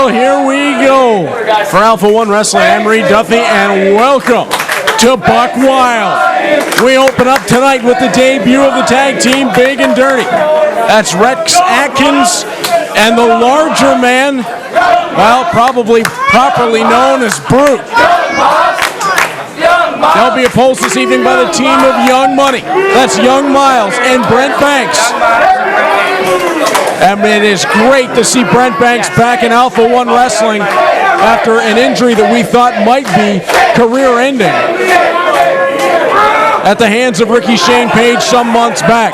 Well, here we go. For Alpha-1 Wrestling, I'm Reed Duffy, and welcome to Buck Wild. We open up tonight with the debut of the tag team, Big and Dirty. That's Rex Atkins and the larger man, well, probably properly known as Brute. They'll be opposed this evening by the team of Young Money. That's Young Myles and Brent Banks. And it is great to see Brent Banks back in Alpha-1 Wrestling after an injury that we thought might be career-ending at the hands of Rickey Shane Page some months back.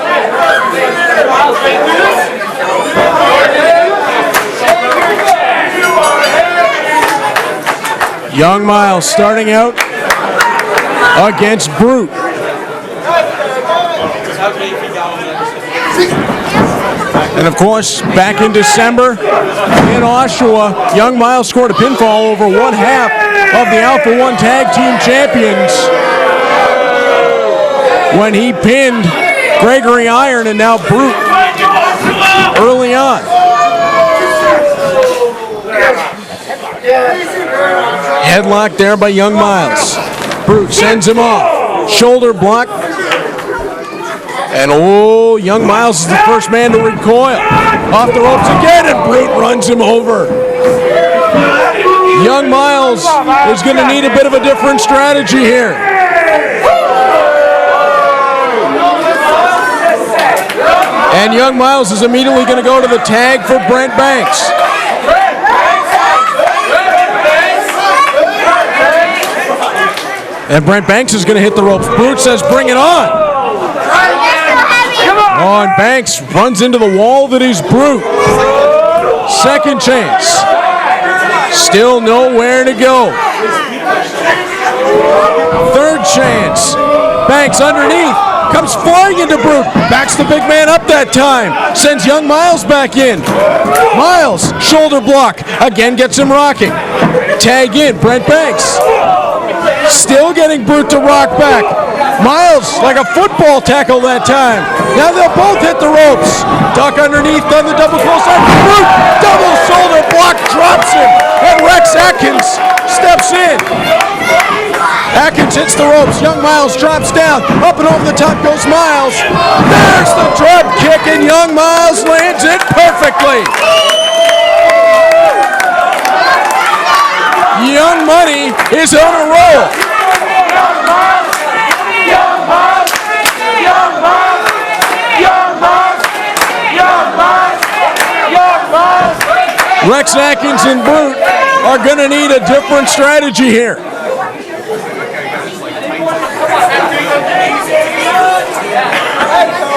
Young Myles starting out against Brute. And of course, back in December in Oshawa, Young Myles scored a pinfall over one half of the Alpha-1 Tag Team Champions when he pinned Gregory Iron and now Brute early on. Headlock there by Young Myles. Brute sends him off. Shoulder block. And oh, Young Myles is the first man to recoil. Off the ropes again, and Brute runs him over. Young Myles is going to need a bit of a different strategy here. And Young Myles is immediately going to go to the tag for Brent Banks. And Brent Banks is going to hit the ropes. Brute says, bring it on. Oh, and Banks runs into the wall that is Brute. Second chance. Still nowhere to go. Third chance. Banks underneath. Comes flying into Brute. Backs the big man up that time. Sends Young Myles back in. Myles, shoulder block. Again gets him rocking. Tag in, Brent Banks. Still getting Brute to rock back. Myles, like a football tackle that time. Now they'll both hit the ropes. Duck underneath on the double close line. Brute, double shoulder block, drops him. And Rex Atkins steps in. Atkins hits the ropes. Young Myles drops down. Up and over the top goes Myles. There's the drop kick, and Young Myles lands it perfectly. Young Money is on a roll. Rex Atkins and Brute are going to need a different strategy here.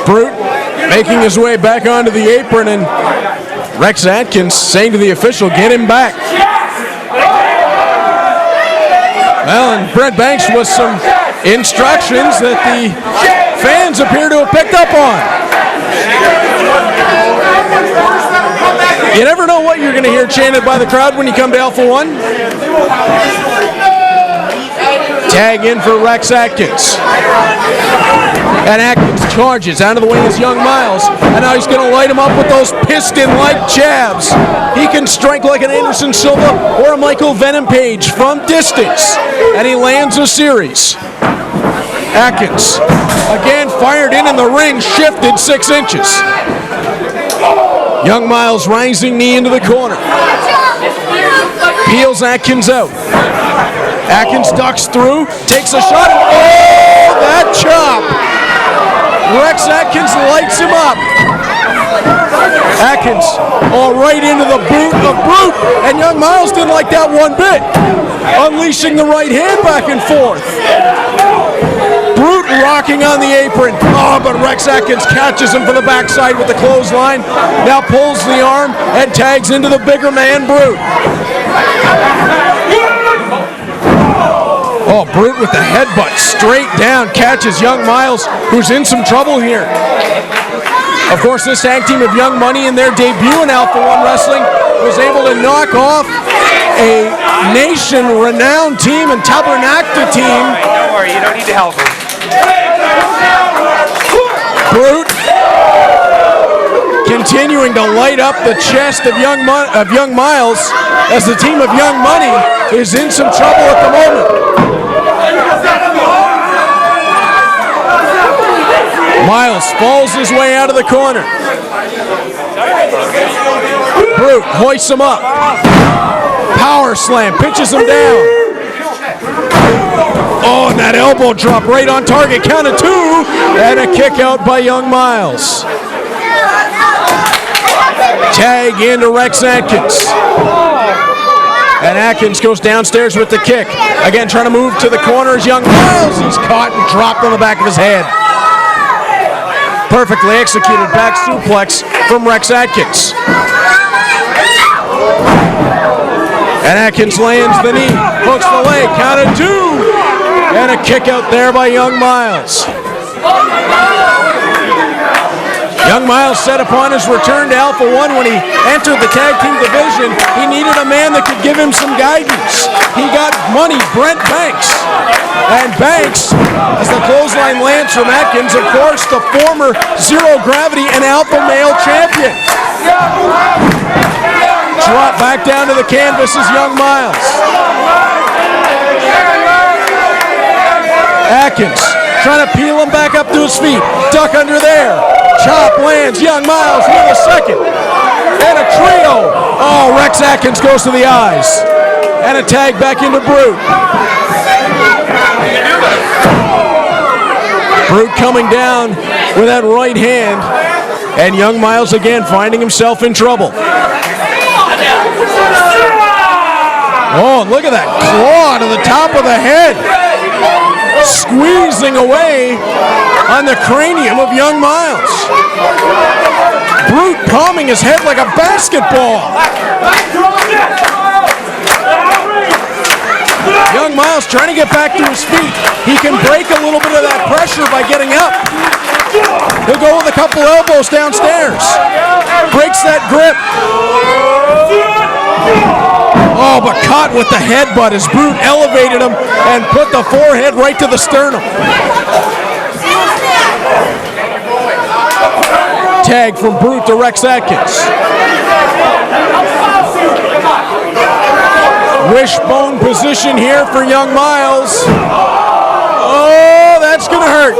Brute making his way back onto the apron, and Rex Atkins saying to the official, get him back. Well, and Brent Banks with some instructions that the fans appear to have picked up on. You never know what you're going to hear chanted by the crowd when you come to Alpha-1. Tag in for Rex Atkins. And Atkins charges out of the way is Young Myles. And now he's going to light him up with those piston-like jabs. He can strike like an Anderson Silva or a Michael Venom Page from distance. And he lands a series. Atkins, again fired in the ring, shifted 6 inches. Young Myles rising knee into the corner. Peels Atkins out. Atkins ducks through, takes a shot. Oh, that chop! Rex Atkins lights him up. Atkins, right into the boot of Brute, and Young Myles didn't like that one bit. Unleashing the right hand back and forth. Brute rocking on the apron. Oh, but Rex Atkins catches him for the backside with the clothesline. Now pulls the arm and tags into the bigger man, Brute. Oh, Brute with the headbutt straight down catches Young Myles, who's in some trouble here. Of course, this tag team of Young Money in their debut in Alpha-1 Wrestling was able to knock off a nation-renowned team and Tabernacta team. Don't worry, you don't need to help him. Brute continuing to light up the chest of Young Myles as the team of Young Money is in some trouble at the moment. Myles falls his way out of the corner. Brute hoists him up. Power slam, pitches him down. Oh, and that elbow drop right on target. Count of 2, and a kick out by Young Myles. Tag into Rex Atkins. And Atkins goes downstairs with the kick. Again, trying to move to the corners. Young Myles, he's caught and dropped on the back of his head. Perfectly executed back suplex from Rex Atkins. And Atkins lands the knee, hooks the leg, count of 2. And a kick out there by Young Myles. Young Myles set upon his return to Alpha-1 when he entered the tag team division. He needed a man that could give him some guidance. He got money, Brent Banks. And Banks, as the clothesline lands from Atkins, of course, the former Zero Gravity and Alpha Male champion. Drop back down to the canvas is Young Myles. Atkins trying to peel him back up to his feet. Duck under there. Chop lands. Young Myles with a second. And a trio. Oh, Rex Atkins goes to the eyes. And a tag back into Brute. Brute coming down with that right hand. And Young Myles again finding himself in trouble. Oh, look at that claw to the top of the head. Squeezing away on the cranium of Young Myles. Brute palming his head like a basketball. Young Myles trying to get back to his feet. He can break a little bit of that pressure by getting up. He'll go with a couple elbows downstairs. Breaks that grip. Oh, but caught with the headbutt as Brute elevated him and put the forehead right to the sternum. Tag from Brute to Rex Atkins. Wishbone position here for Young Myles. Oh, that's going to hurt.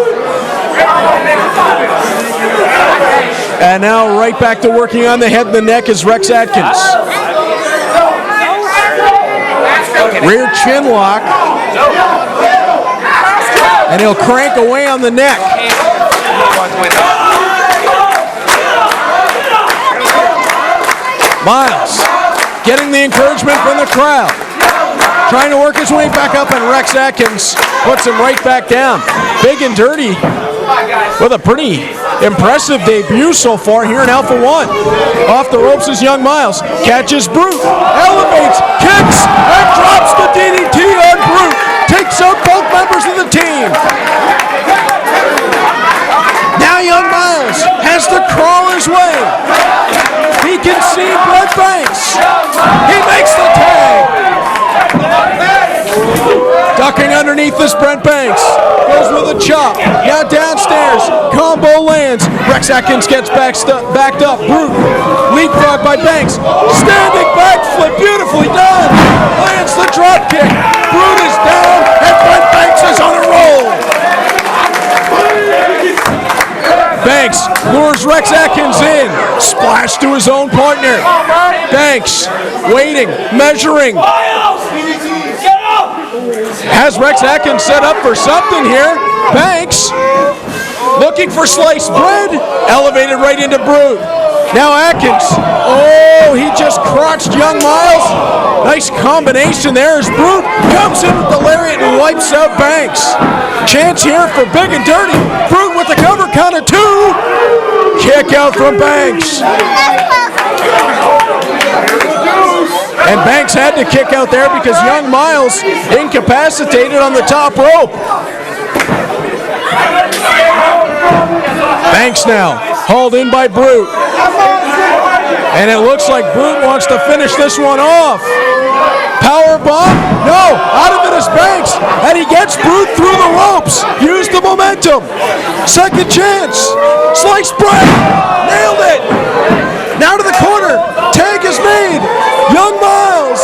And now right back to working on the head and the neck is Rex Atkins. Rear chin lock. And he'll crank away on the neck. Myles getting the encouragement from the crowd. Trying to work his way back up, and Rex Atkins puts him right back down. Big and dirty with a pretty impressive debut so far here in Alpha-1. Off the ropes is Young Myles. Catches Brute. Elevates. Kicks. And drops the DDT on Brute. Takes out both members of the team. Now Young Myles has to crawl his way. He can see Brent Banks. He makes the tag. Ducking underneath this Brent Banks. Goes with a chop. Now downstairs. Combo lands. Rex Atkins gets backed up. Brute. Leapfrog by Banks. Standing backflip. Beautifully done. Lands the drop kick. Brute is down. And Brent Banks is on a roll. Banks lures Rex Atkins in. Splash to his own partner. Banks waiting, measuring. Has Rex Atkins set up for something here. Banks looking for sliced bread. Elevated right into Brute. Now Atkins. Oh, he just crotched Young Myles. Nice combination there as Brute comes in with the lariat and wipes out Banks. Chance here for Big and Dirty. Brute with the cover, count of 2. Kick out from Banks. And Banks had to kick out there because Young Myles incapacitated on the top rope. Banks now hauled in by Brute. And it looks like Brute wants to finish this one off. Power bomb? No, out of it is Banks. And he gets Brute through the ropes. Use the momentum. Second chance. Slice bread. Nailed it. Now to the corner. Tag is made. Young Myles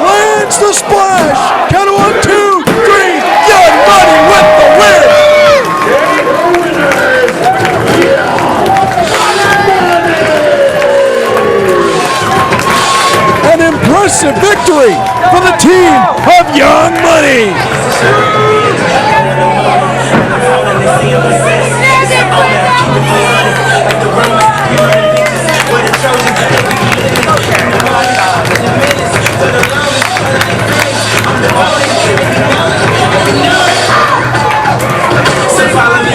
lands the splash. Count of 1, 2, 3. Young Money with the win. An impressive victory for the team of Young Money.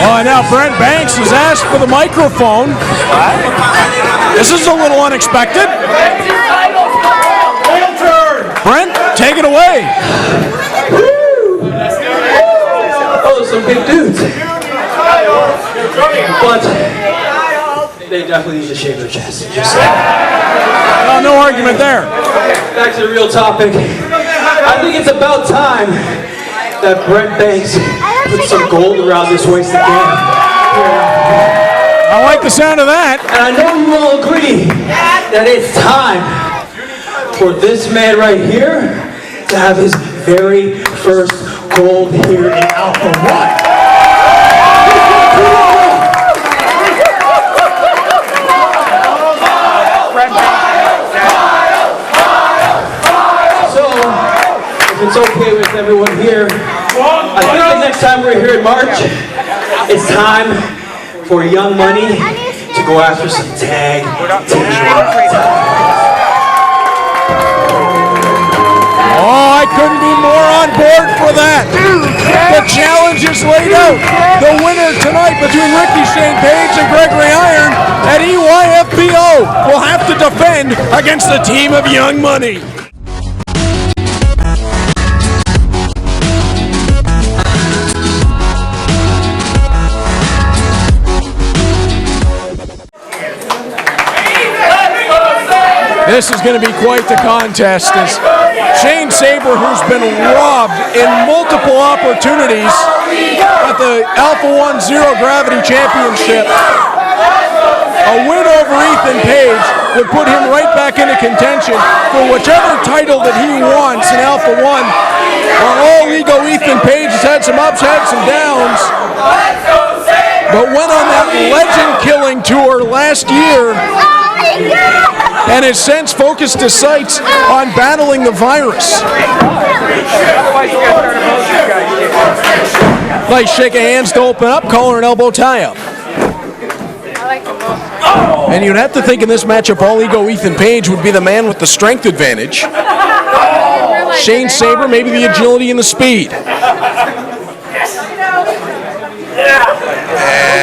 Oh, now Brent Banks was asked for the microphone. This is a little unexpected. Brent, take it away. Oh, some big dudes. But they definitely need to shave their chest. No argument there. Back to the real topic. I think it's about time that Brent Banks put some gold around this waist again. I like the sound of that. And I know you will agree that it's time for this man right here to have his very first gold here in Alpha-1. If it's okay with everyone here, I think the next time we're here in March, it's time for Young Money to go after some tag team. Oh, I couldn't be more on board for that. The challenge is laid out. The winner tonight between Rickey Shane Page and Gregory Iron at EYFBO will have to defend against the team of Young Money. This is going to be quite the contest as Shane Sabre, who's been robbed in multiple opportunities at the Alpha-1 Zero Gravity Championship. A win over Ethan Page would put him right back into contention for whichever title that he wants in Alpha-1. On all ego, Ethan Page has had some ups, had some downs, but went on that legend-killing tour last year and has since focused his sights on battling the virus. Like shaking hands to open up, collar and elbow tie-up. And you'd have to think in this matchup, all ego Ethan Page would be the man with the strength advantage. Shane Sabre, maybe the agility and the speed.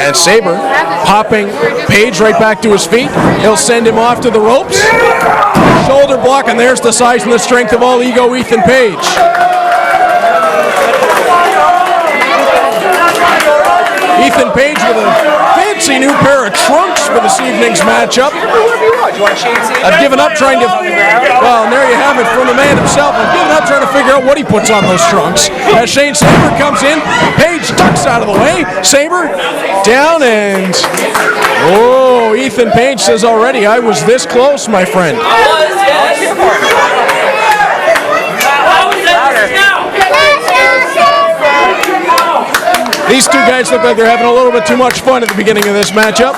And Sabre popping Page right back to his feet. He'll send him off to the ropes. Shoulder block, and there's the size and the strength of all ego Ethan Page. Ethan Page with a fancy new pair of trunks for this evening's matchup. I've given up trying to, well, and there you have it from the man himself. I've given up trying to figure out what he puts on those trunks. As Shane Sabre comes in, Page ducks out of the way. Sabre down and, oh, Ethan Page says already, I was this close, my friend. These two guys look like they're having a little bit too much fun at the beginning of this matchup.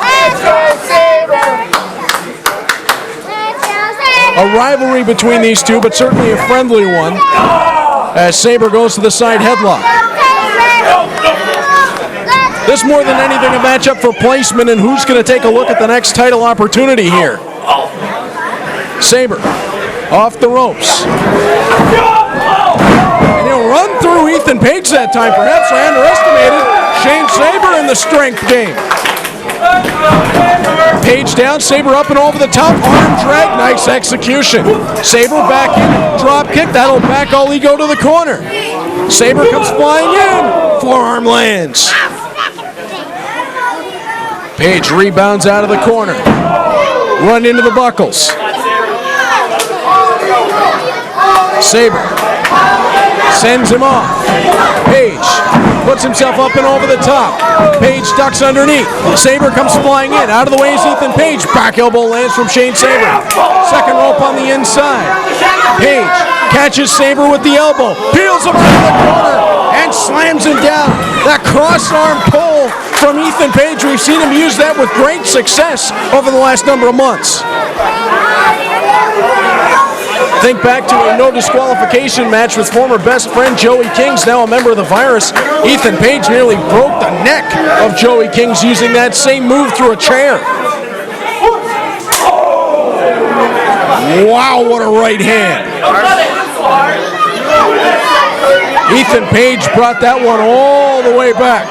A rivalry between these two, but certainly a friendly one, as Sabre goes to the side headlock. This more than anything a matchup for placement and who's going to take a look at the next title opportunity here. Sabre off the ropes. And he'll run through Ethan Page that time. Perhaps I underestimated Shane Sabre in the strength game. Page down, Sabre up and over the top, arm drag, nice execution. Sabre back in, drop kick, that'll back all ego to the corner. Sabre comes flying in, forearm lands. Page rebounds out of the corner, run into the buckles. Sabre Sends him off. Page puts himself up and over the top. Page ducks underneath. Sabre comes flying in. Out of the way is Ethan Page. Back elbow lands from Shane Sabre. Second rope on the inside. Page catches Sabre with the elbow. Peels him out of the corner and slams him down. That cross arm pull from Ethan Page. We've seen him use that with great success over the last number of months. Think back to a no disqualification match with former best friend Joey Kings, now a member of the Virus. Ethan Page nearly broke the neck of Joey Kings using that same move through a chair. Wow, what a right hand. Ethan Page brought that one all the way back.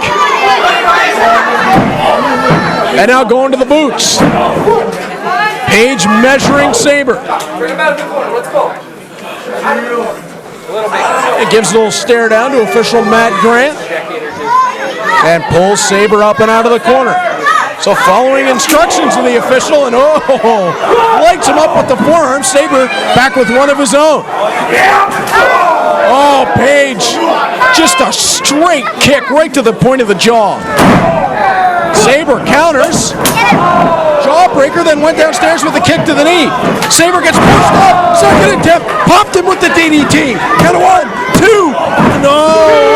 And now going to the boots. Page measuring Sabre. It gives a little stare down to official Matt Grant. And pulls Sabre up and out of the corner. So following instructions of the official, and lights him up with the forearm. Sabre back with one of his own. Oh, Page, just a straight kick right to the point of the jaw. Sabre counters. Jawbreaker, then went downstairs with a kick to the knee. Sabre gets pushed up. Second attempt. Popped him with the DDT. Count of 1, 2. No,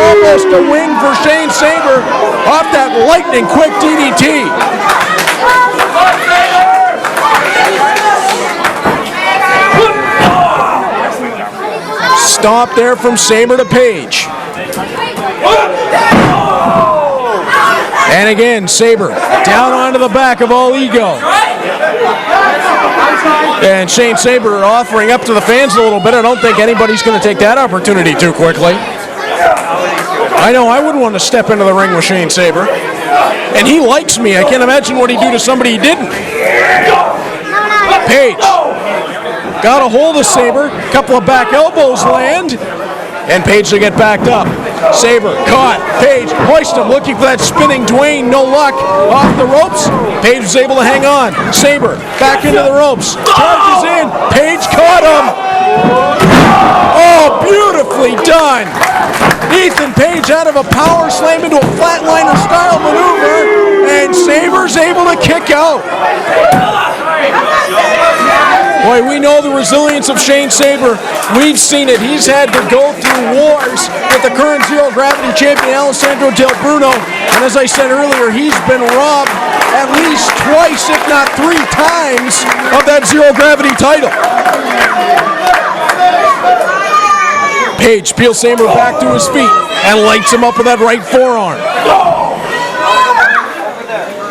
almost a win for Shane Sabre off that lightning quick DDT. Stop there from Sabre to Page. And again, Sabre down onto the back of All Ego. And Shane Sabre offering up to the fans a little bit. I don't think anybody's going to take that opportunity too quickly. I know I wouldn't want to step into the ring with Shane Sabre. And he likes me. I can't imagine what he'd do to somebody he didn't. Page got a hold of Sabre. A couple of back elbows land. And Page to get backed up. Sabre caught. Page hoist him, looking for that spinning Dwayne. No luck. Off the ropes. Page was able to hang on. Sabre back into the ropes. Charges in. Page caught him. Oh, beautifully done. Ethan Page out of a power slam into a flatliner style maneuver. And Sabre's able to kick out. Boy, we know the resilience of Shane Sabre. We've seen it. He's had to go through wars with the current Zero Gravity champion, Alessandro Del Bruno. And as I said earlier, he's been robbed at least twice, if not 3 times, of that Zero Gravity title. Page peels Sabre back to his feet and lights him up with that right forearm.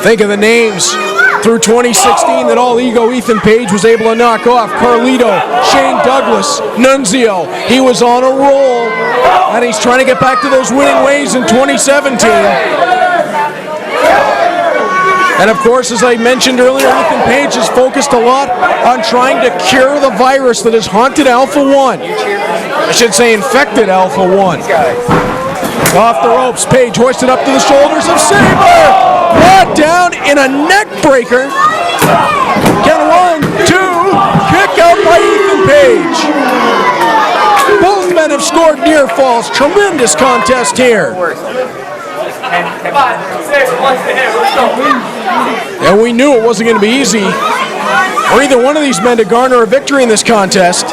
Think of the names through 2016 that All Ego Ethan Page was able to knock off. Carlito, Shane Douglas, Nunzio. He was on a roll, and he's trying to get back to those winning ways in 2017. And of course, as I mentioned earlier, Ethan Page has focused a lot on trying to cure the virus that has haunted Alpha-1. I should say infected Alpha-1. Off the ropes, Page hoisted up to the shoulders of Sabre. Brought down in a neck breaker. Count of 1, 2. Kick out by Ethan Page. Both men have scored near falls. Tremendous contest here. And we knew it wasn't going to be easy for either one of these men to garner a victory in this contest.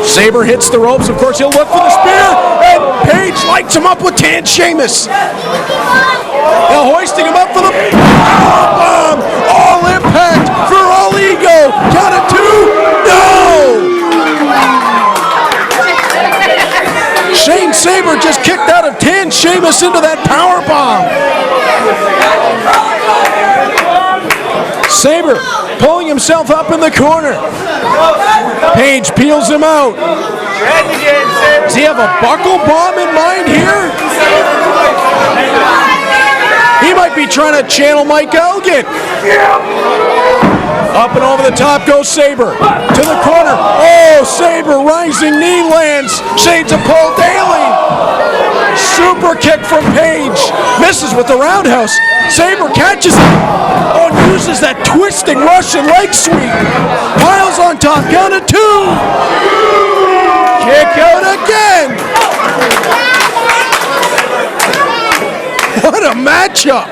Sabre hits the ropes. Of course, he'll look for the spear. And Page lights him up with Tan Sheamus. Now hoisting him up for the bomb. All Impact for All Ego. Count of 2. No! Shane Sabre just kicked out of Tan Sheamus into that power bomb. Sabre pulling himself up in the corner. Page peels him out. Does he have a buckle bomb in mind here? He might be trying to channel Mike Elgin. Up and over the top goes Sabre. To the corner. Oh, Sabre rising knee lands. Shades of Paul Daly. Super kick from Page. Misses with the roundhouse. Sabre catches it. Oh, and uses that twisting Russian leg sweep. Myles on top. Count of 2. Kick out again. matchup.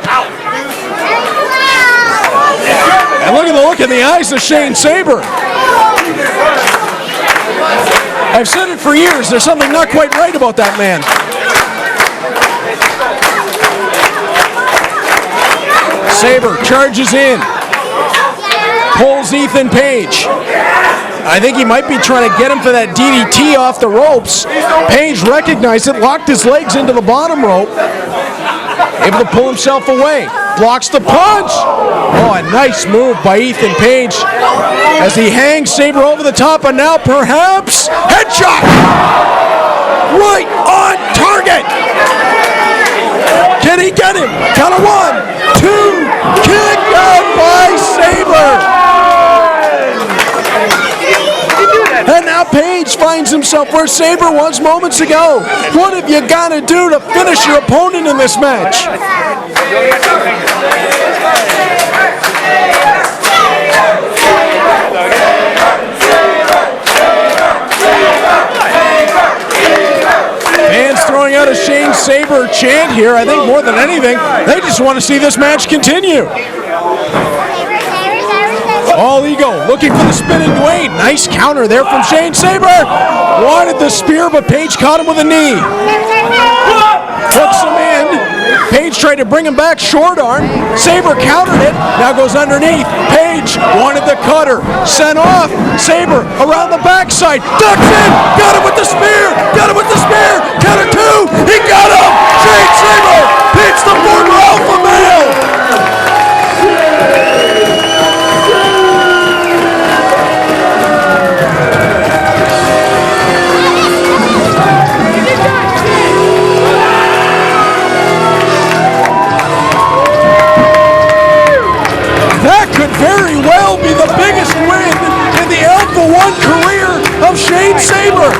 And look at the look in the eyes of Shane Sabre. I've said it for years, there's something not quite right about that man. Sabre charges in, pulls Ethan Page. I think he might be trying to get him for that DDT off the ropes. Page recognized it, locked his legs into the bottom rope, able to pull himself away. Blocks the punch. Oh, a nice move by Ethan Page as he hangs Sabre over the top, and now perhaps headshot. Right on target. Can he get him? Count of 1, 2, kick out by Sabre. And now Page finds himself where Sabre was moments ago. What have you got to do to finish your opponent in this match? Fans throwing out a Shane Sabre chant here. I think more than anything, they just want to see this match continue. All ego, looking for the spinning Dwayne. Nice counter there from Shane Sabre. Wanted the spear, but Page caught him with a knee. Hooks him in. Page tried to bring him back, short arm. Sabre countered it, now goes underneath. Page wanted the cutter, sent off. Sabre around the backside, ducks in, got him with the spear, got him with the spear. Counter 2, he got him. Shane Sabre beats the former Alpha male. Very well be the biggest win in the Alpha-1 career of Shane Sabre.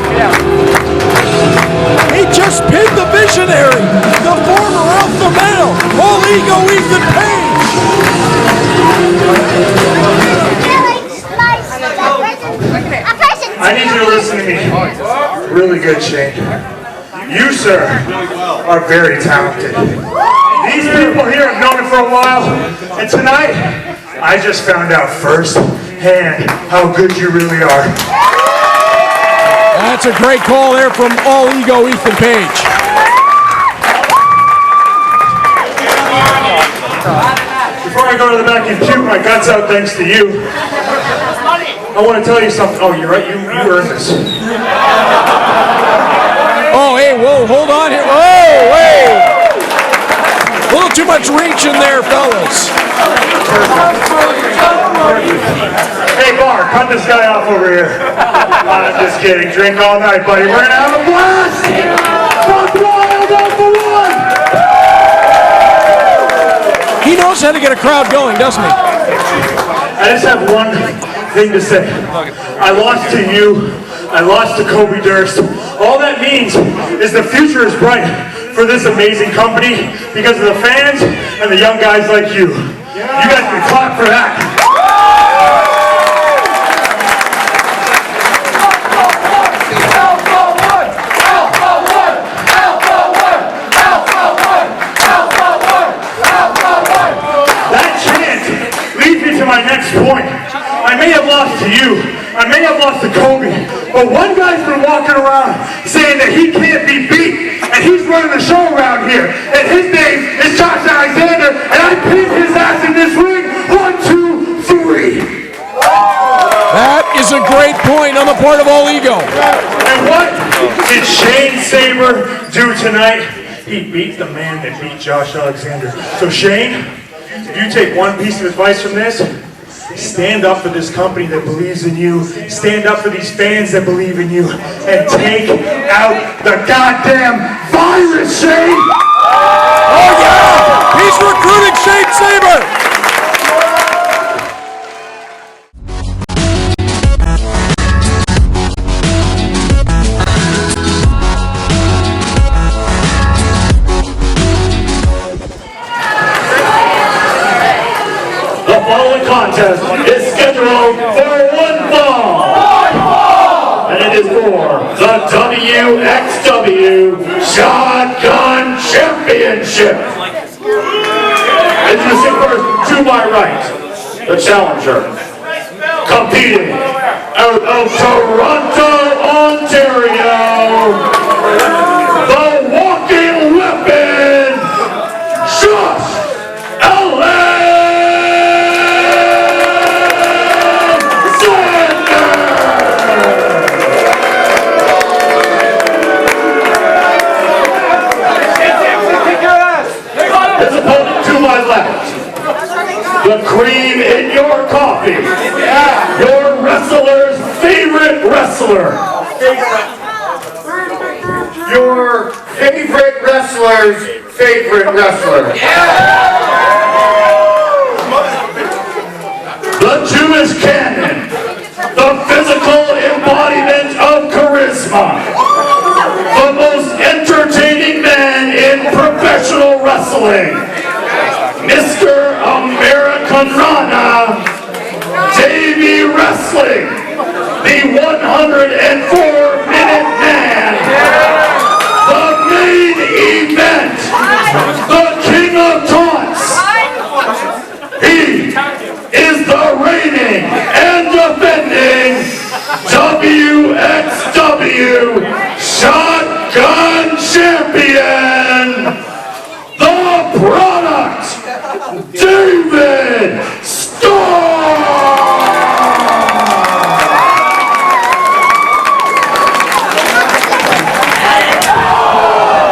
He just pinned the visionary, the former Alpha male, all ego Ethan Page. I need you to listen to me. Really good, Shane. You, sir, are very talented. These people here have known it for a while, and tonight, I just found out firsthand how good you really are. That's a great call there from all ego Ethan Page. Before I go to the back and puke my guts out thanks to you, I want to tell you something. Oh, you're right, you earned this. Oh, hey, whoa, hold on here. Oh, hey. A little too much reach in there, fellas. Hey, Bar, cut this guy off over here. I'm just kidding. Drink all night, buddy. We're going to have a blast. Fuck wild Alpha-1. He knows how to get a crowd going, doesn't he? I just have one thing to say. I lost to you. I lost to Kobe Durst. All that means is the future is bright for this amazing company because of the fans and the young guys like you. You guys can clap for that. That chant leads me to my next point. I may have lost to you, I may have lost to Kobe, but one guy's been walking around saying that he can't be beat, and he's running the show around here, and his name is Josh Alexander, and I pinned his ass in this ring. 1, 2, 3. That is a great point on the part of all ego. And what did Shane Sabre do tonight? He beat the man that beat Josh Alexander. So Shane, if you take one piece of advice from this, stand up for this company that believes in you. Stand up for these fans that believe in you. And take out the goddamn virus, Shane! Oh yeah! He's recruiting Shane Sabre! The following contest is scheduled for one fall. And it is for the WXw Shotgun Championship. Introducing first, to my right, the challenger, competing out of Toronto, Ontario, the walking weapon, Josh the cream in your coffee. Your wrestler's favorite wrestler. Your favorite wrestler's favorite wrestler. The Jewish Cannon. The physical embodiment of charisma. The most entertaining man in professional wrestling. Mr. American Rana, Davey Wrestling, the 104-minute man, the main event, the king of taunts. He is the reigning and defending WXw Shotgun Champion, the product, David Starr!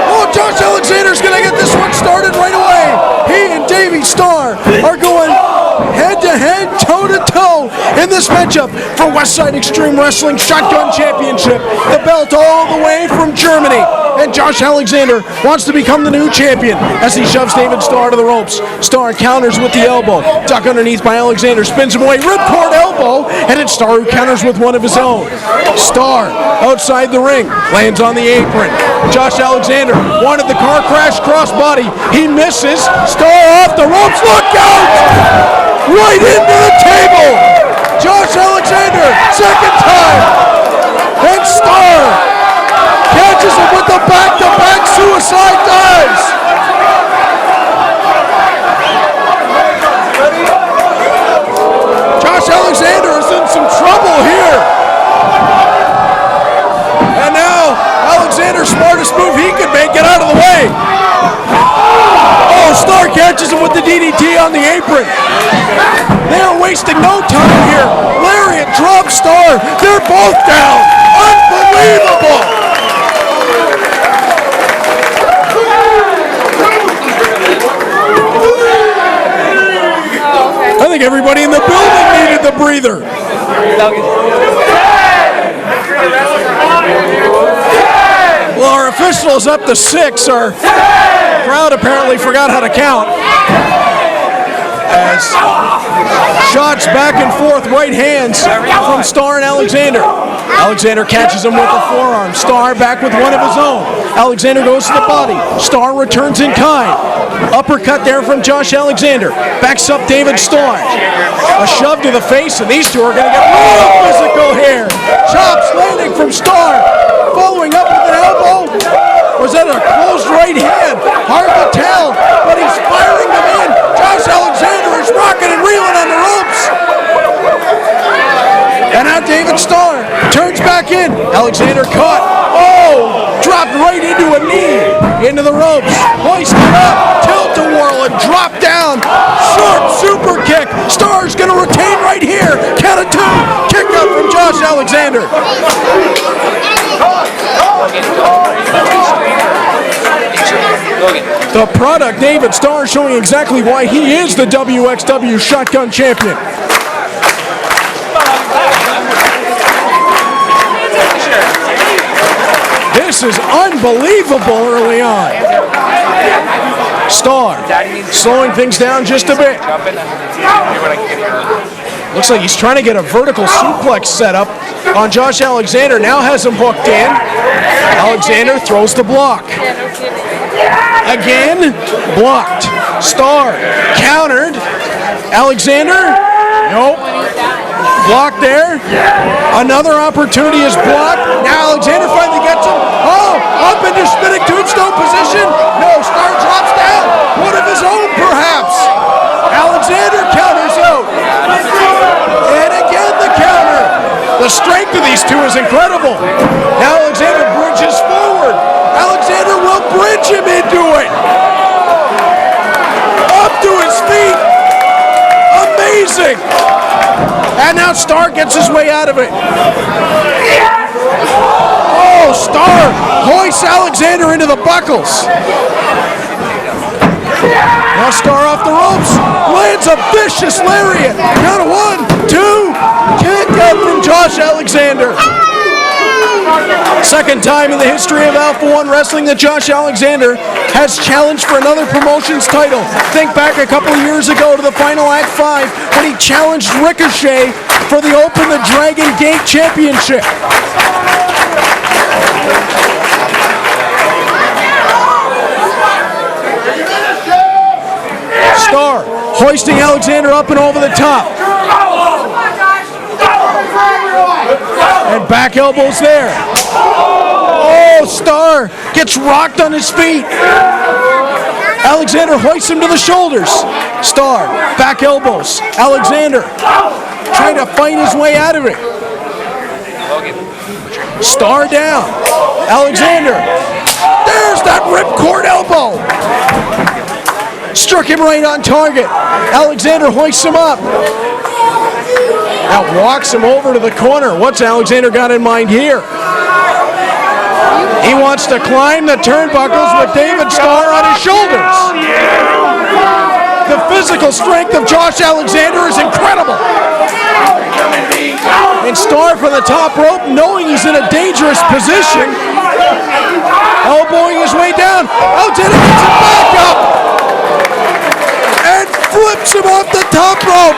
Oh, Josh Alexander's going to get this one started right away. He and Davey Starr are going head-to-head, toe-to-toe in this matchup for Westside Extreme Wrestling Shotgun Championship. The belt all the way from Germany. And Josh Alexander wants to become the new champion as he shoves David Starr to the ropes. Starr counters with the elbow. Duck underneath by Alexander. Spins him away. Ripcord elbow. And it's Starr who counters with one of his own. Starr outside the ring. Lands on the apron. Josh Alexander wanted the car crash crossbody. He misses. Starr off the ropes. Look out! Right into the table. Josh Alexander. Second time. And Starr catches him with the back-to-back suicide dives. Josh Alexander is in some trouble here. And now Alexander's smartest move he could make, get out of the way. Oh, Starr catches him with the DDT on the apron. They are wasting no time here. Lariat drops Starr. They're both down. Unbelievable. I think everybody in the building needed the breather. Well, our officials up to 6. Our crowd apparently forgot how to count. As shots back and forth, right hands from Starr and Alexander. Alexander catches him with the forearm. Starr back with one of his own. Alexander goes to the body. Starr returns in kind. Uppercut there from Josh Alexander. Backs up David Starr. A shove to the face, and these two are going to get real physical here. Chops landing from Starr. Following up with an elbow. Was that a closed right hand? Hard to tell, but he's firing them in. Josh Alexander is rocking and reeling on the ropes. And now David Starr turns back in. Alexander caught. Oh, dropped right into a knee. Into the ropes. Hoisted up. Tilt-a-whirl and drop down. Short super kick. Starr's going to retain right here. Count of 2. Kick up from Josh Alexander. The product, David Starr, showing exactly why he is the WXW Shotgun Champion. This is unbelievable early on. Starr slowing things down just a bit. Looks like he's trying to get a vertical suplex set up on Josh Alexander. Now has him hooked in. Alexander throws the block. Again, blocked. Starr countered. Alexander, nope. Blocked there. Another opportunity is blocked. Now Alexander finally gets him. Oh, up into spinning tombstone position. No, Starr drops down. One of his own, perhaps. The strength of these two is incredible. Now Alexander bridges forward. Alexander will bridge him into it. Up to his feet. Amazing. And now Starr gets his way out of it. Oh, Starr hoists Alexander into the buckles. Now Starr off the ropes, lands a vicious lariat. Count of 1, 2, kick out from Josh Alexander. Second time in the history of Alpha-1 Wrestling that Josh Alexander has challenged for another promotion's title. Think back a couple of years ago to the final Act 5 when he challenged Ricochet for the Open the Dragon Gate Championship. Starr hoisting Alexander up and over the top. And back elbows there. Oh, Starr gets rocked on his feet. Alexander hoists him to the shoulders. Starr, back elbows. Alexander trying to fight his way out of it. Starr down. Alexander. There's that ripcord elbow. Struck him right on target. Alexander hoists him up. Now walks him over to the corner. What's Alexander got in mind here? He wants to climb the turnbuckles with David Starr on his shoulders. The physical strength of Josh Alexander is incredible. And Starr from the top rope, knowing he's in a dangerous position, elbowing his way down. Alexander gets it back up and flips him off the top rope.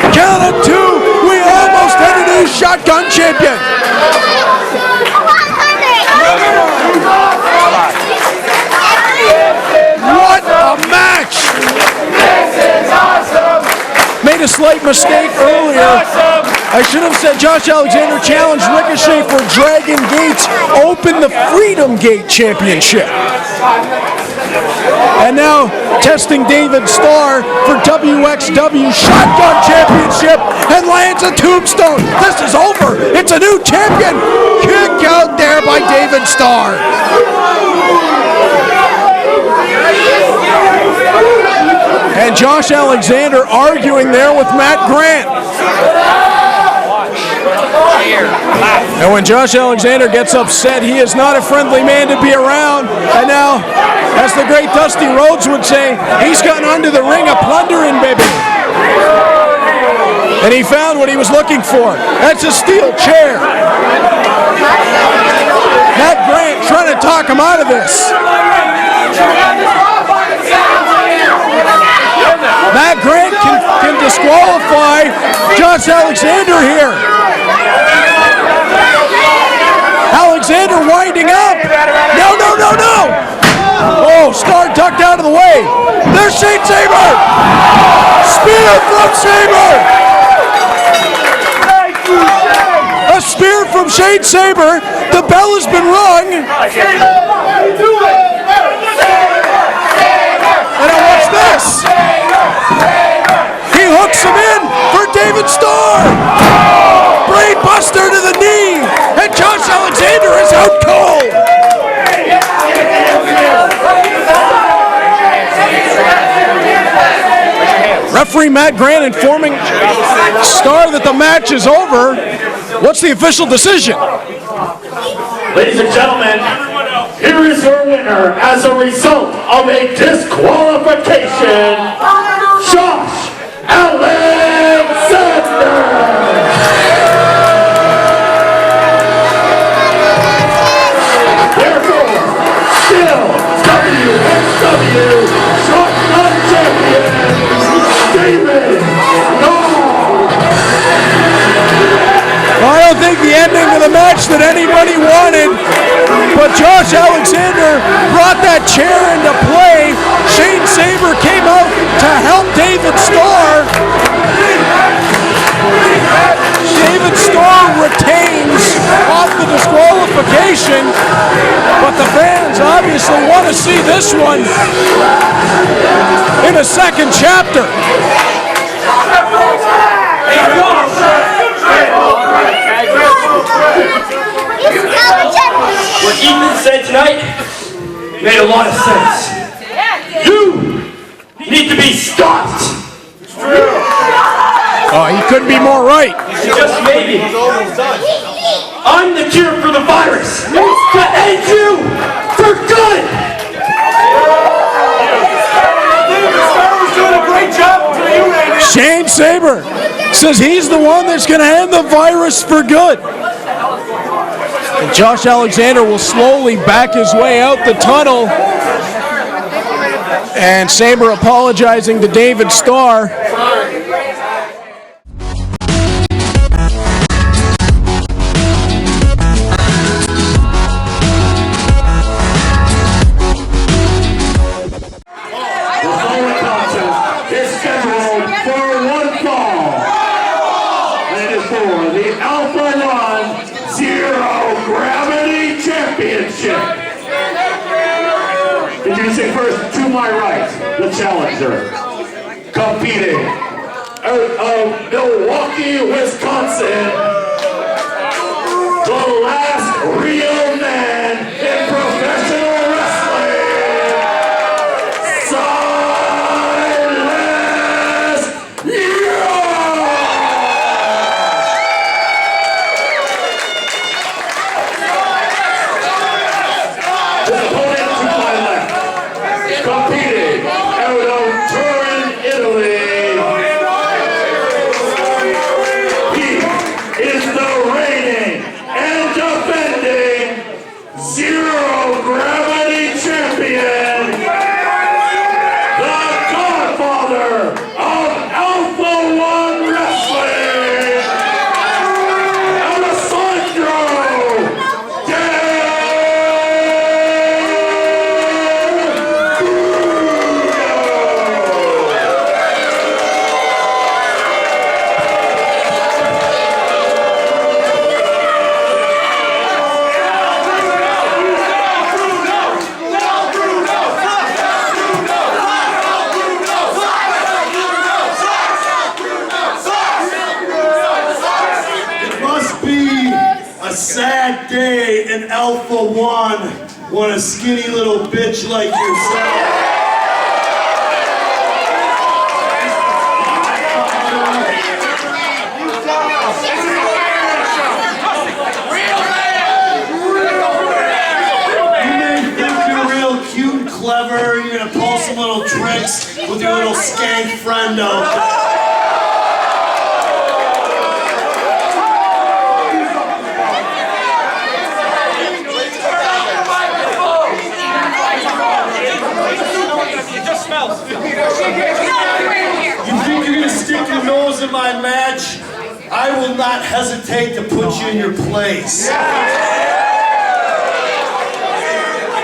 Count of 2, we almost had a new shotgun champion. What a match! Made a slight mistake earlier. I should have said Josh Alexander challenged Ricochet for Dragon Gate's Open the Freedom Gate Championship. And now testing David Starr for WXw Shotgun Championship and lands a tombstone. This is over. It's a new champion. Kick out there by David Starr. And Josh Alexander arguing there with Matt Grant. And when Josh Alexander gets upset, he is not a friendly man to be around. And now, as the great Dusty Rhodes would say, he's gotten under the ring of plundering, baby. And he found what he was looking for. That's a steel chair. Matt Grant trying to talk him out of this. Matt Grant can disqualify Josh Alexander here. Alexander winding up. No, no, no, no. Oh, Starr ducked out of the way. There's Shane Sabre. Spear from Sabre. A spear from Shane Sabre. The bell has been rung. And now watch this. He hooks him in for David Starr. Brain buster to the knee. And Josh Alexander is out cold. Referee Matt Grant informing Starr that the match is over. What's the official decision? Ladies and gentlemen, here is your winner as a result of a disqualification, Josh Alexander. Therefore, still WXw Shotgun Champion, David Starr. I don't think the ending of the match that anybody wanted, but Josh Alexander brought that chair into play. Shane Sabre came out to help David Starr. David Starr retains off the disqualification, but the fans obviously want to see this one in a second chapter. made a lot of sense. You need to be stopped. Oh, he couldn't be more right. Just maybe. I'm the cure for the virus. To end you for good. Starr was doing a great job until you made it. Shane Sabre says he's the one that's going to end the virus for good. And Josh Alexander will slowly back his way out the tunnel. And Sabre apologizing to David Starr. The Alpha-1 Zero Gravity Championship. Introducing first, to my right, the challenger, competing out of Milwaukee, Wisconsin, the last real man in professional wrestling, Silas Young. Competing out of Turin, Italy, he is the reigning and defending Zero Gravity Champion, the godfather of Alpha-1 Wrestling, Alessandro. Sad day in Alpha-1 when a skinny little bitch like yourself you may think you're real cute and clever, you're gonna pull some little tricks with your little skank friend out there. You think you're gonna stick your nose in my match? I will not hesitate to put you in your place.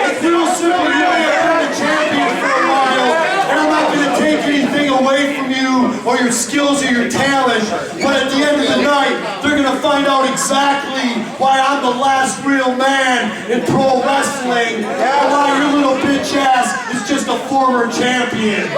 It's real simple. You've been a champion for a while, and I'm not gonna take anything away from you or your skills or your talent. But at the end of the night, they're gonna find out exactly why I'm the last real man in pro wrestling, and why your little bitch ass is just a former champion.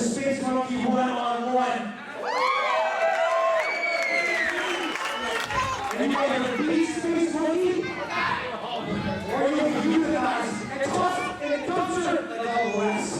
versus Space Monkey 1-on-1. And you're going to beat Space Monkey, or you're going to euthanize and toss in a dumpster like all the rest.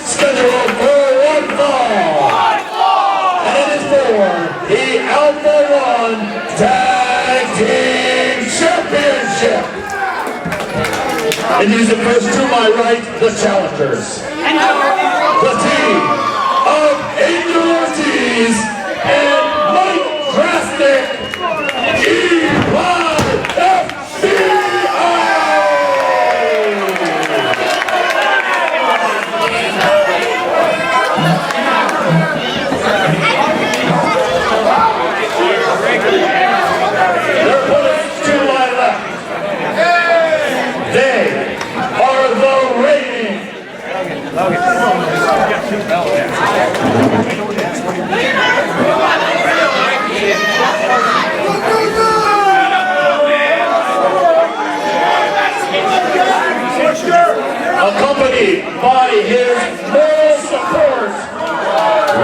Scheduled for one fall. And it is for the Alpha-1 Tag Team Championship. And using first to my right, the challengers. The team of Angel Ortiz and Mike Drastic. Accompanied by his moral support,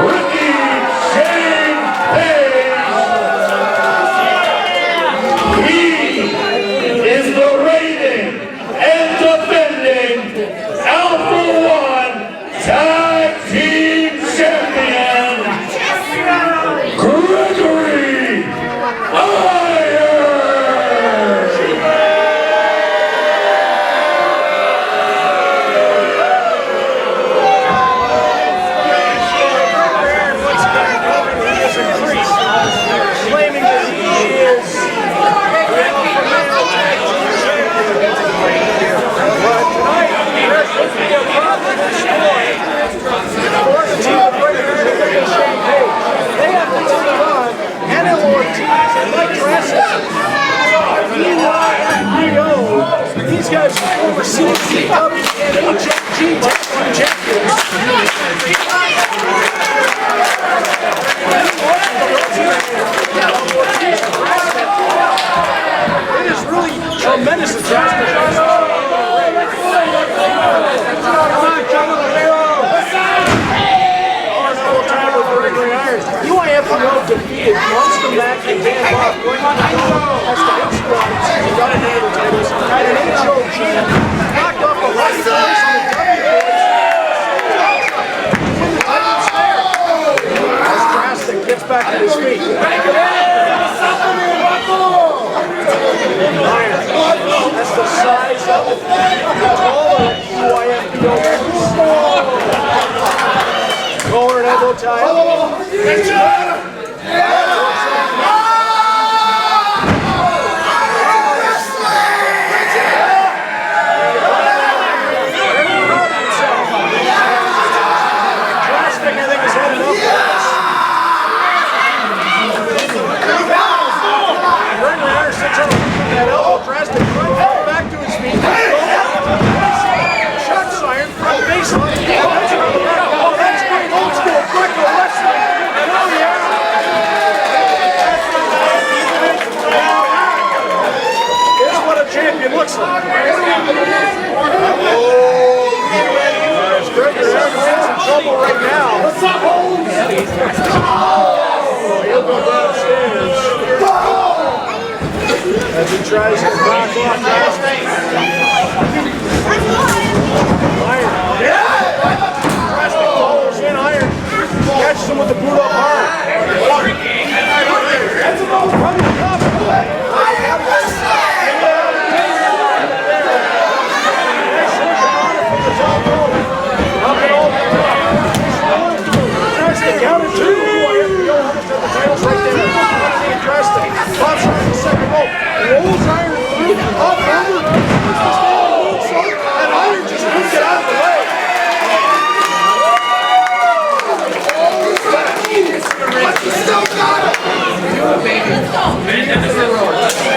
Rickey, Jade, He is the reigning and defending Alpha-1 Tag Team Champion, Gregory. These guys are overseas WXw champions. It is really tremendous adjustment. UIF defeated Monster Mac and Dan Bob. That's the hit squad. He got an handle titles. Had an HOG. Knocked off a right place in the W boys. Win the titles there. As Drastic gets back to his feet. That's the size of it. The taller UIF collar and elbow tie. Looks like. Gregory's in trouble right now. What's up, Holmes? He'll go downstairs. As he tries to knock off Drastic. Iron. Drastic follows in Iron. Catches him with the boot up hard. That's a ball from the top. Drastic Count of 2. FBO almost had the titles right there. Underneath Dresden. Pops around the second rope. Rolls Iron through. Up under. Puts the standing moonsault. And Iron just couldn't get out of the way. Still got it!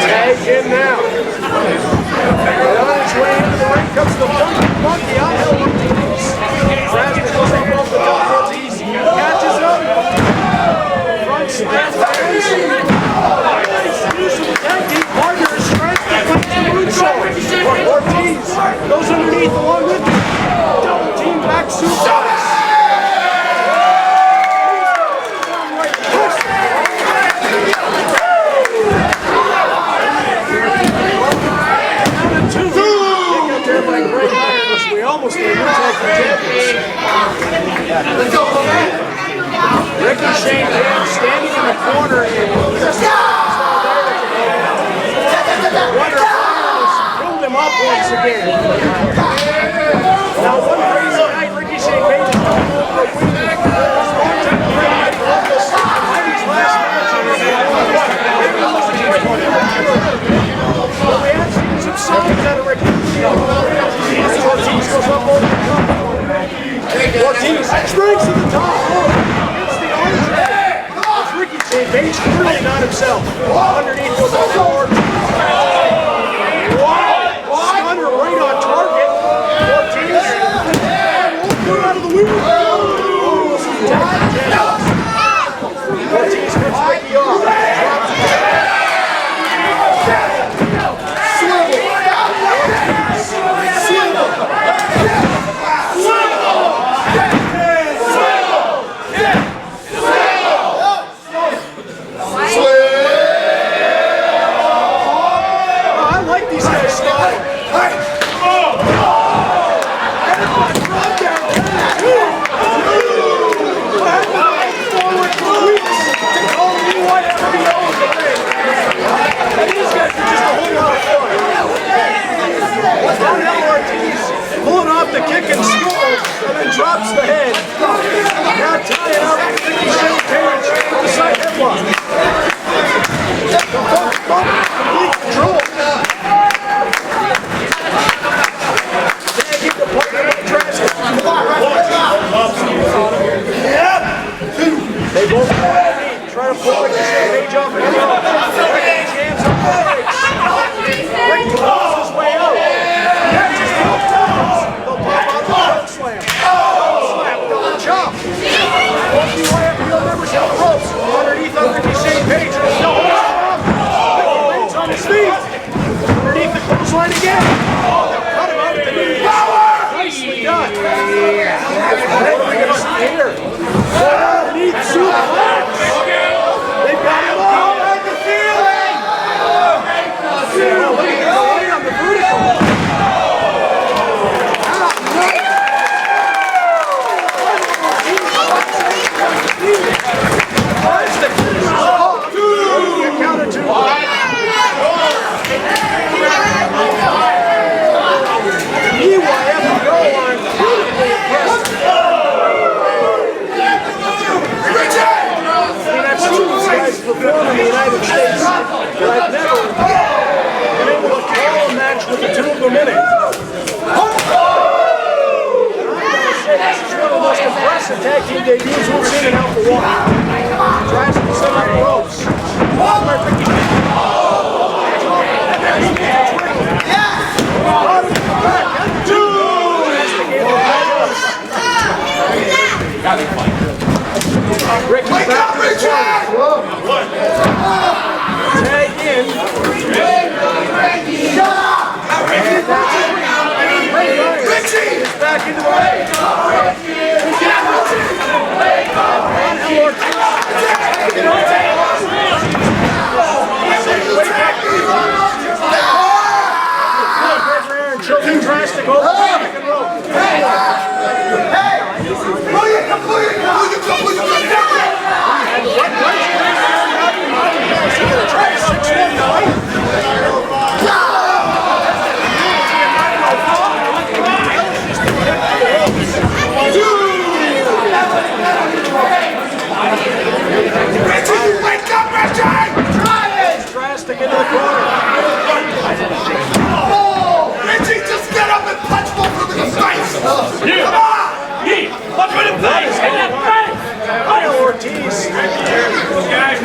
Tag in now. And on his way into the ring comes the monkey out of Ortiz. Grabs the goes up off the top. Ortiz catches up. Front slam. Using the tag team partners. Tries to punch the moonsault. Ortiz goes underneath along with him. Double team back suplex. We almost made new tag team champions. Rickey, Shane, Jade standing in the corner and Wonder pulled him up once again. Now one crazy night, Rickey, Shane, Jade is going over a win. But we have seen some signs out of Rickey. Ortiz goes up over the top. Ortiz strikes to the top rope. Hits the arm drag. It's Rickey Shane Page clearly not himself. Underneath goes over Ortiz. Stunner right on target. Ortiz. Won't out of the window. Ortiz cuts Rickey off. Drops it. Pulling off the kick and skull, and then drops the head. Now tying up Rickey Shane Page with the side headlock. Complete control. Tagging the partner by Dresden. They both try to pull Rickey Shane Page off the rope. Rickey's hands up the legs. Rickey pulls his way out. Catches both times. They'll pop out the choke slam. Slap, double chop. Funky way up, he'll never see the ropes. Underneath on Rickey Shane Page. Double chop. Rickey lands on his feet. Underneath the clothesline again. Cut him out with the knee. Nicely done. Gregory gonna see here. Underneath suplex. They've got him all. Now look at the delay on the vertical. Count of 2. EYFBO are incredibly impressive. I mean, I've seen these guys perform in the United States, but I've never been able to call a match with the two of them in it. This is one of the most impressive tag team debuts we've seen in Alpha-1. Tries to set up the ropes. Rickey back to the corner. Tag in. Rickey is back into the ring. Choking drastic over the second rope.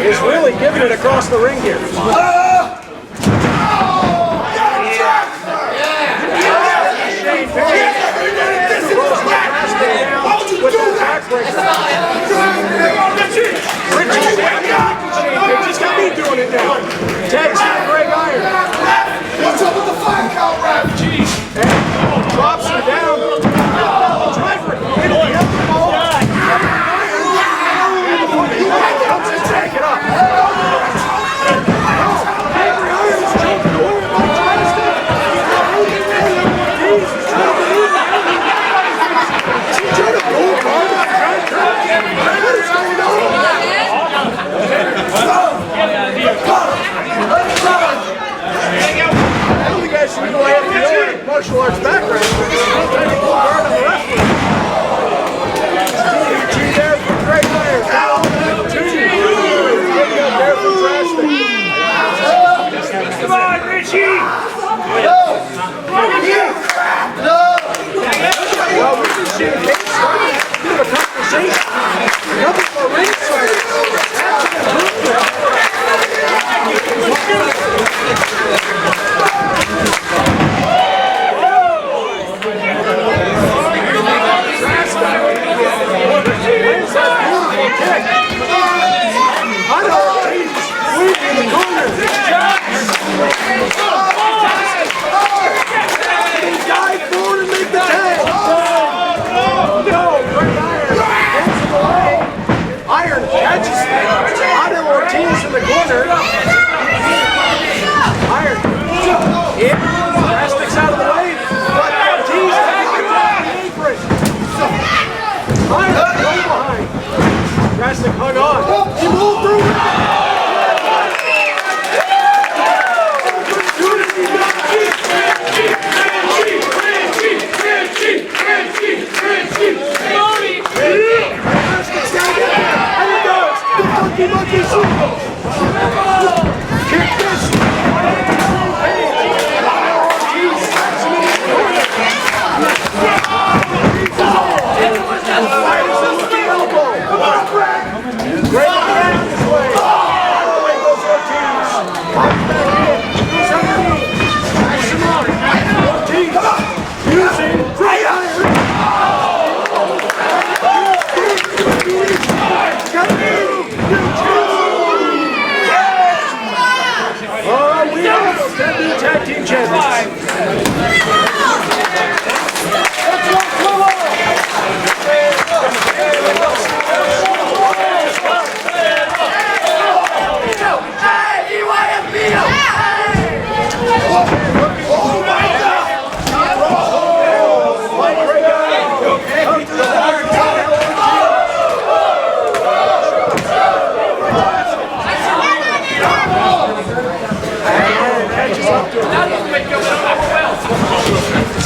is really giving it across the ring here. Shane Perry with that backbreaker. Rickey just got me doing it now. Ted's Greg Iron. What's up with the 5 count ref? And drops him down. Driver into the other ball. Comes and take it up. Iron's jumping away by Drastic. He's trying to pull hard. What is going on? I don't think I should go ahead and do martial arts background. Trying to pull guard on the wrestler. Two there for Greg Myers. Two there for Drastic. Come on, Richie! Well, we can see the case starting to do a conversation. Nothing for ringside. Iron catches Ortiz in the corner. Iron. Drastic's out of the way, but Ortiz back on the apron. Iron way behind. Drastic hung on. He moved through. Monkey super! Kick this! Great back this way! Hathaway goes Ortiz! Pops back in! Goes underneath! Ortiz! Using great iron! We almost have the tag team champions.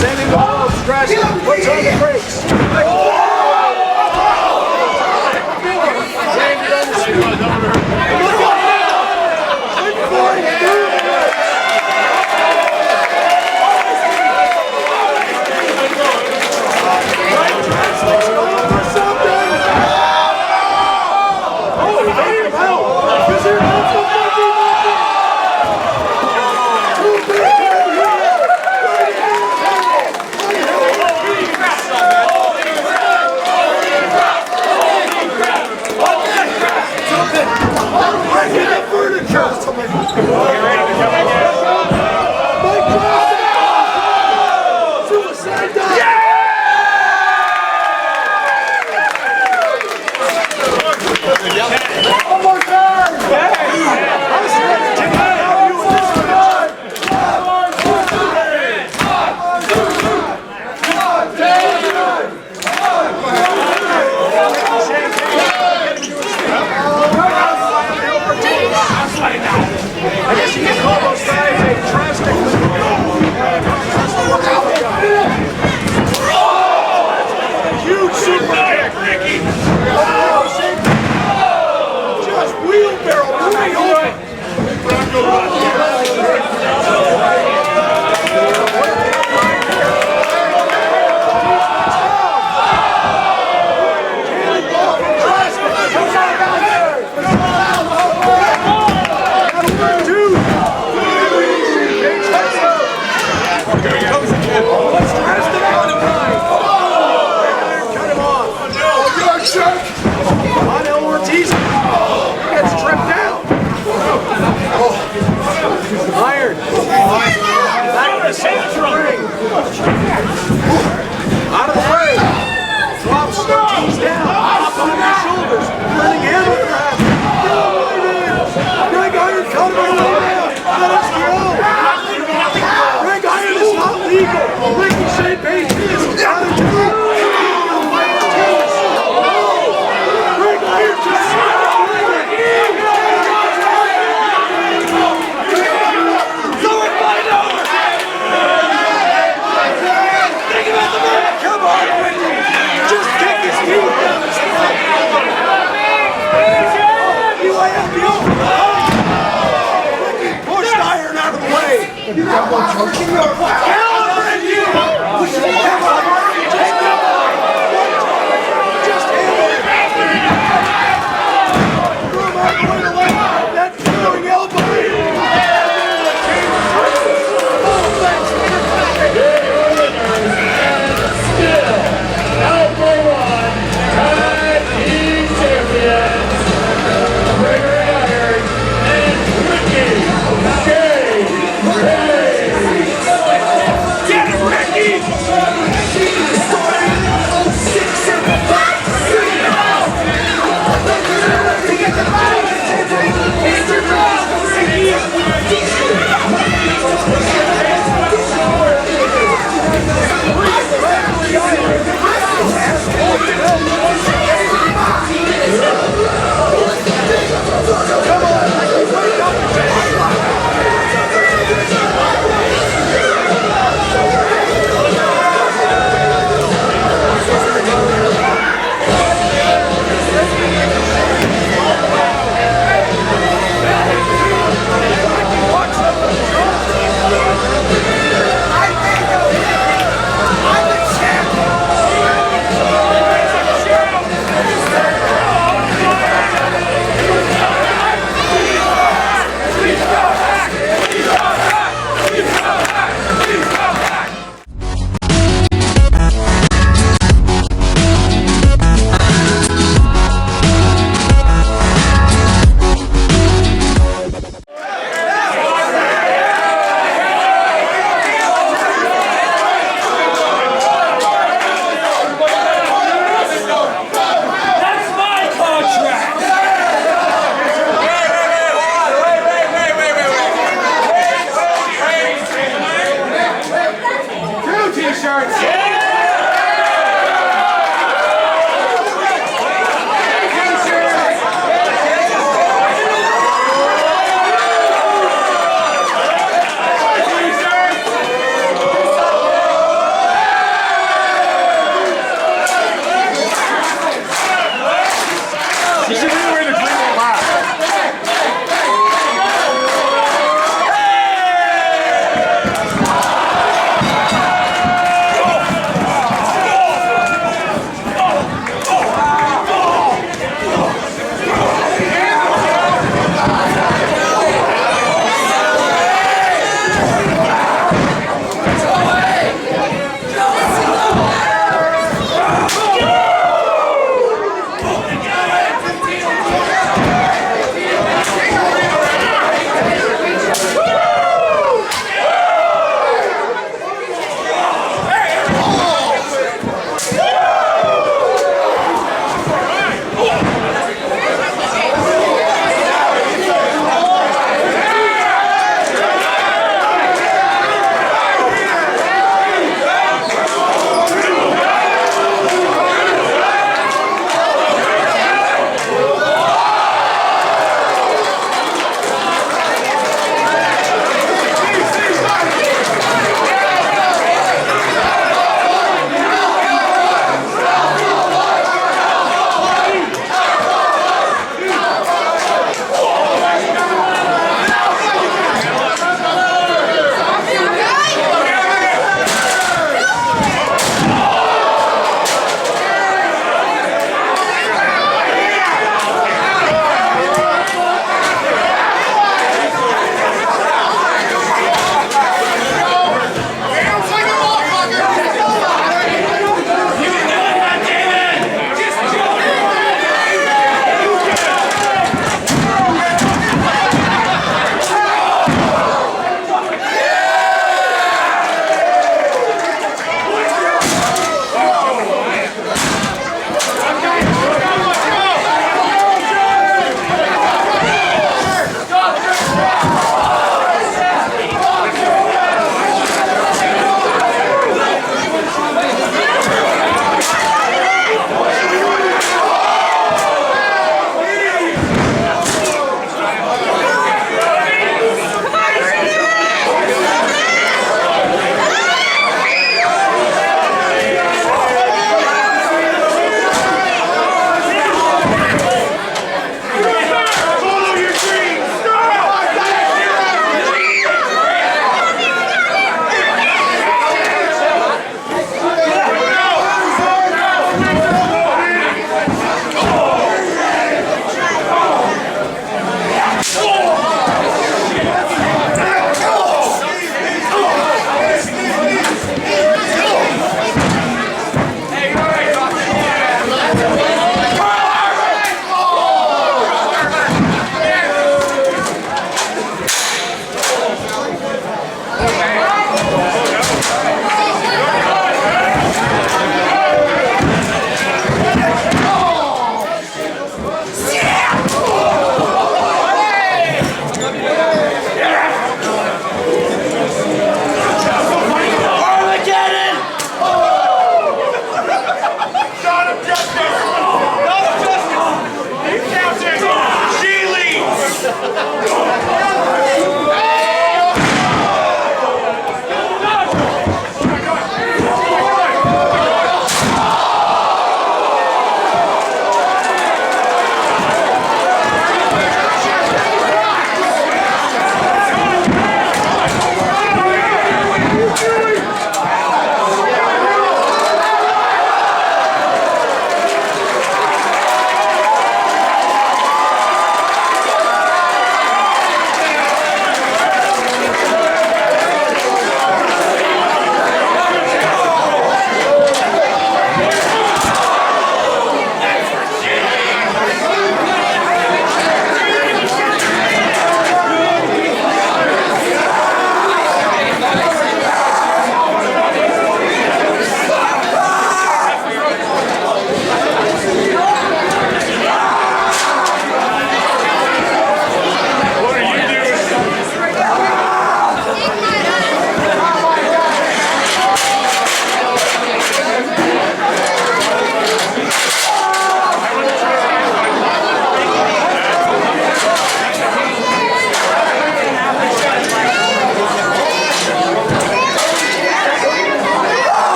Sending the ball to Drastic, puts on the brakes. Alpha-1 Tag Team Champions, Gregory and Rickey. Get it, Rickey!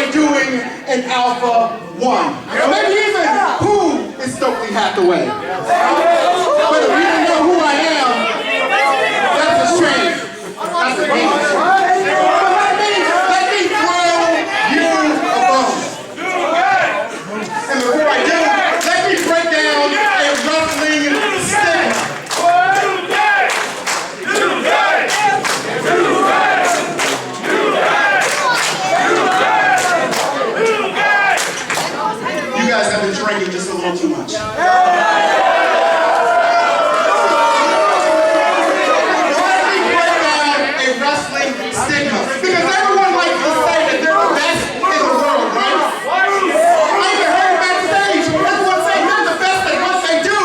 Hathaway doing in Alpha-1? Or maybe even, who is Stokely Hathaway? But if you don't know who I am, that's a shame. That's a game. But let me throw you a bone. And before I do, let me break down a wrestling stigma. You guys have been drinking just a little too much. Let me break down a wrestling stigma. Because everyone likes to say that they're the best in the world, right? I even heard backstage, everyone saying they're the best at what they do.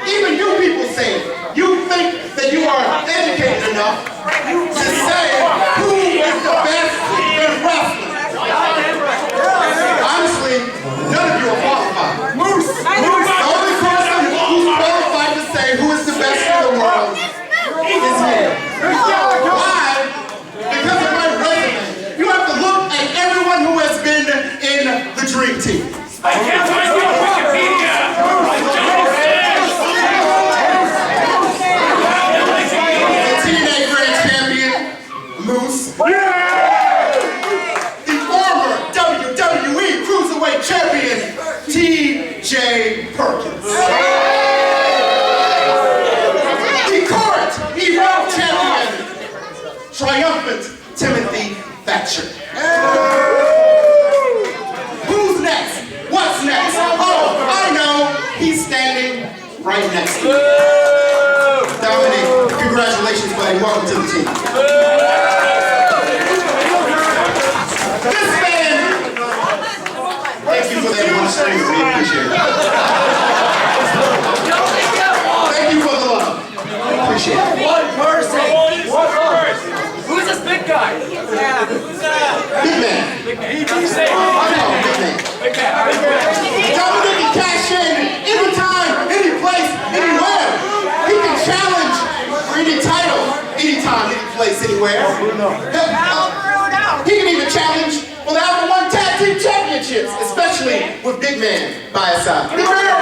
Even you people say it. You think that you are educated enough to say who is the best in wrestling. Honestly, none of you are qualified. The only person who's qualified to say who is the best in the world is me. Why? Because of my resume. You have to look at everyone who has been in the Dream Team. I can't find you on Wikipedia! The TNA Grand Champion, Moose. The former WWE Cruiserweight Champion, T.J. Perkins. The current Evolve Champion, Triumphant Timothy Thatcher. Who's next? What's next? Oh, I know. He's standing right next to me. Dominic, congratulations, buddy. Welcome to the team. This man, thank you for that one string. We appreciate it. Thank you for the love. Appreciate it. One person. Who's this big guy? Big man. He say. I know, big man. Dominic can cash in anytime, any place, anywhere. He can challenge for any title, anytime, any place, anywhere. He can even challenge for the Alpha-1 Tag Team Championships, especially with Big Man by his side. Big Man!